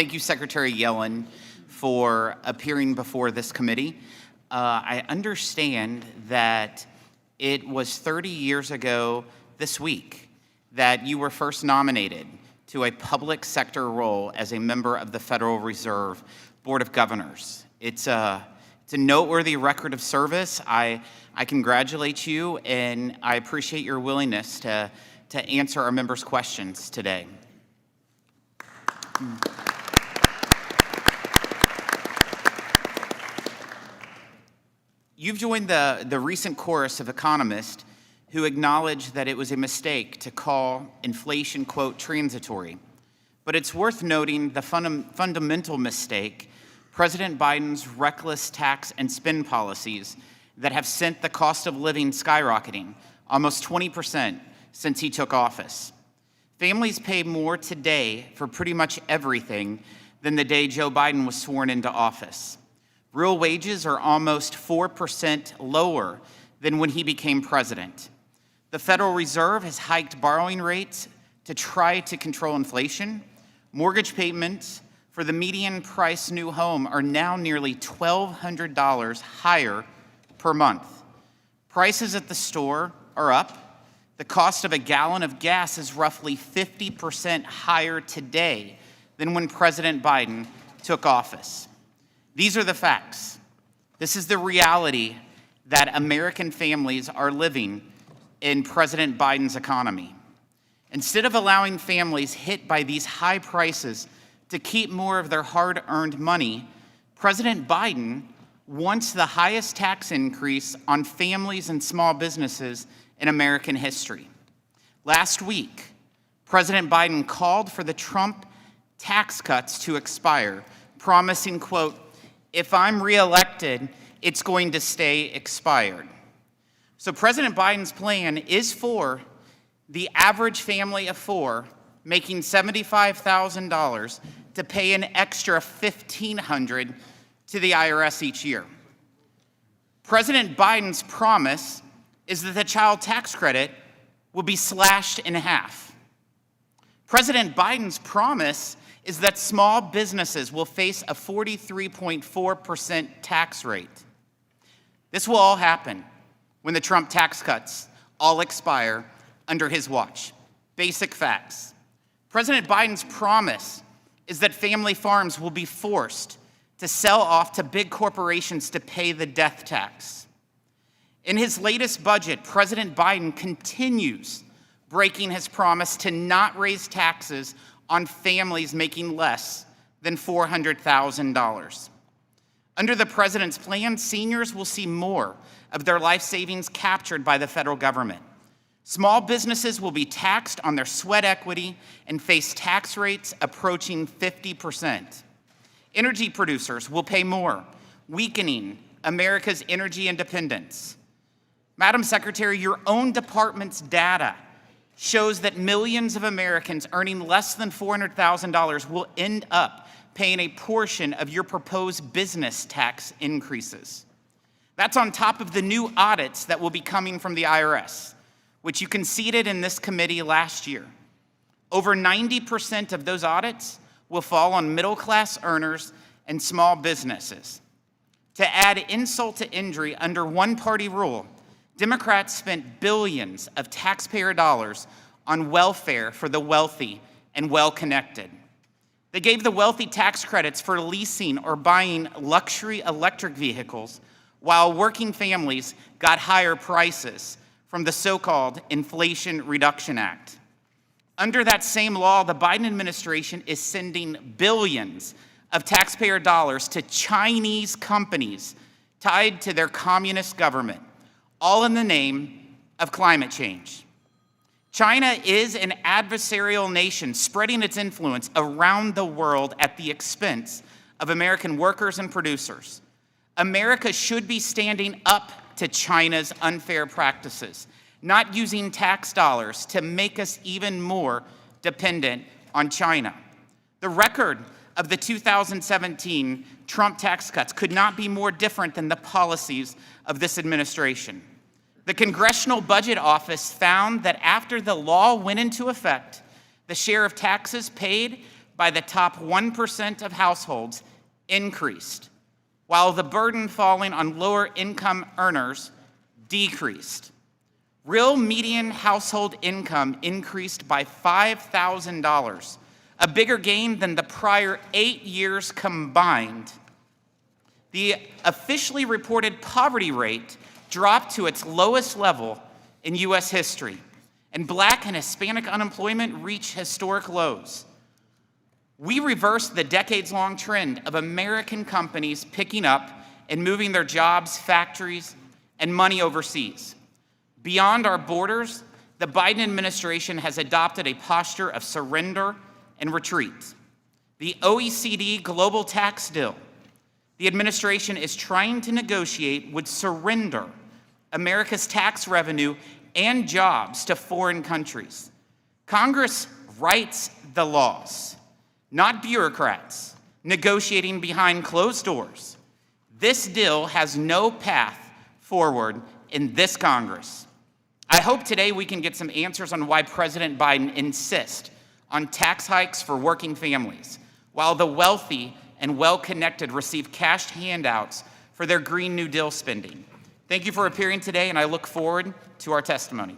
thank you, Secretary Yellen, for appearing before this committee. I understand that it was 30 years ago this week that you were first nominated to a public sector role as a member of the Federal Reserve Board of Governors. It's a noteworthy record of service. I congratulate you, and I appreciate your willingness to answer our members' questions today. You've joined the recent chorus of economists who acknowledge that it was a mistake to call inflation, quote, transitory. But it's worth noting the fundamental mistake, President Biden's reckless tax and spend policies that have sent the cost of living skyrocketing almost 20% since he took office. Families pay more today for pretty much everything than the day Joe Biden was sworn into office. Real wages are almost 4% lower than when he became president. The Federal Reserve has hiked borrowing rates to try to control inflation. Mortgage payments for the median price new home are now nearly $1,200 higher per month. Prices at the store are up. The cost of a gallon of gas is roughly 50% higher today than when President Biden took office. These are the facts. This is the reality that American families are living in President Biden's economy. Instead of allowing families hit by these high prices to keep more of their hard-earned money, President Biden wants the highest tax increase on families and small businesses in American history. Last week, President Biden called for the Trump tax cuts to expire, promising, quote, "If I'm reelected, it's going to stay expired." So President Biden's plan is for the average family of four making $75,000 to pay an extra $1,500 to the IRS each year. President Biden's promise is that the child tax credit will be slashed in half. President Biden's promise is that small businesses will face a 43.4% tax rate. This will all happen when the Trump tax cuts all expire under his watch. Basic facts. President Biden's promise is that family farms will be forced to sell off to big corporations to pay the death tax. In his latest budget, President Biden continues breaking his promise to not raise taxes on families making less than $400,000. Under the president's plan, seniors will see more of their life savings captured by the federal government. Small businesses will be taxed on their sweat equity and face tax rates approaching 50%. Energy producers will pay more, weakening America's energy independence. Madam Secretary, your own department's data shows that millions of Americans earning less than $400,000 will end up paying a portion of your proposed business tax increases. That's on top of the new audits that will be coming from the IRS, which you conceded in this committee last year. Over 90% of those audits will fall on middle-class earners and small businesses. To add insult to injury, under one-party rule, Democrats spent billions of taxpayer dollars on welfare for the wealthy and well-connected. They gave the wealthy tax credits for leasing or buying luxury electric vehicles, while working families got higher prices from the so-called Inflation Reduction Act. Under that same law, the Biden administration is sending billions of taxpayer dollars to Chinese companies tied to their communist government, all in the name of climate change. China is an adversarial nation spreading its influence around the world at the expense of American workers and producers. America should be standing up to China's unfair practices, not using tax dollars to make us even more dependent on China. The record of the 2017 Trump tax cuts could not be more different than the policies of this administration. The Congressional Budget Office found that after the law went into effect, the share of taxes paid by the top 1% of households increased, while the burden falling on lower income earners decreased. Real median household income increased by $5,000, a bigger gain than the prior 8 years combined. The officially reported poverty rate dropped to its lowest level in U.S. history, and Black and Hispanic unemployment reached historic lows. We reversed the decades-long trend of American companies picking up and moving their jobs, factories, and money overseas. Beyond our borders, the Biden administration has adopted a posture of surrender and retreat. The OECD global tax deal the administration is trying to negotiate would surrender America's tax revenue and jobs to foreign countries. Congress writes the laws, not bureaucrats negotiating behind closed doors. This deal has no path forward in this Congress. I hope today we can get some answers on why President Biden insists on tax hikes for working families, while the wealthy and well-connected receive cash handouts for their Green New Deal spending. Thank you for appearing today, and I look forward to our testimony.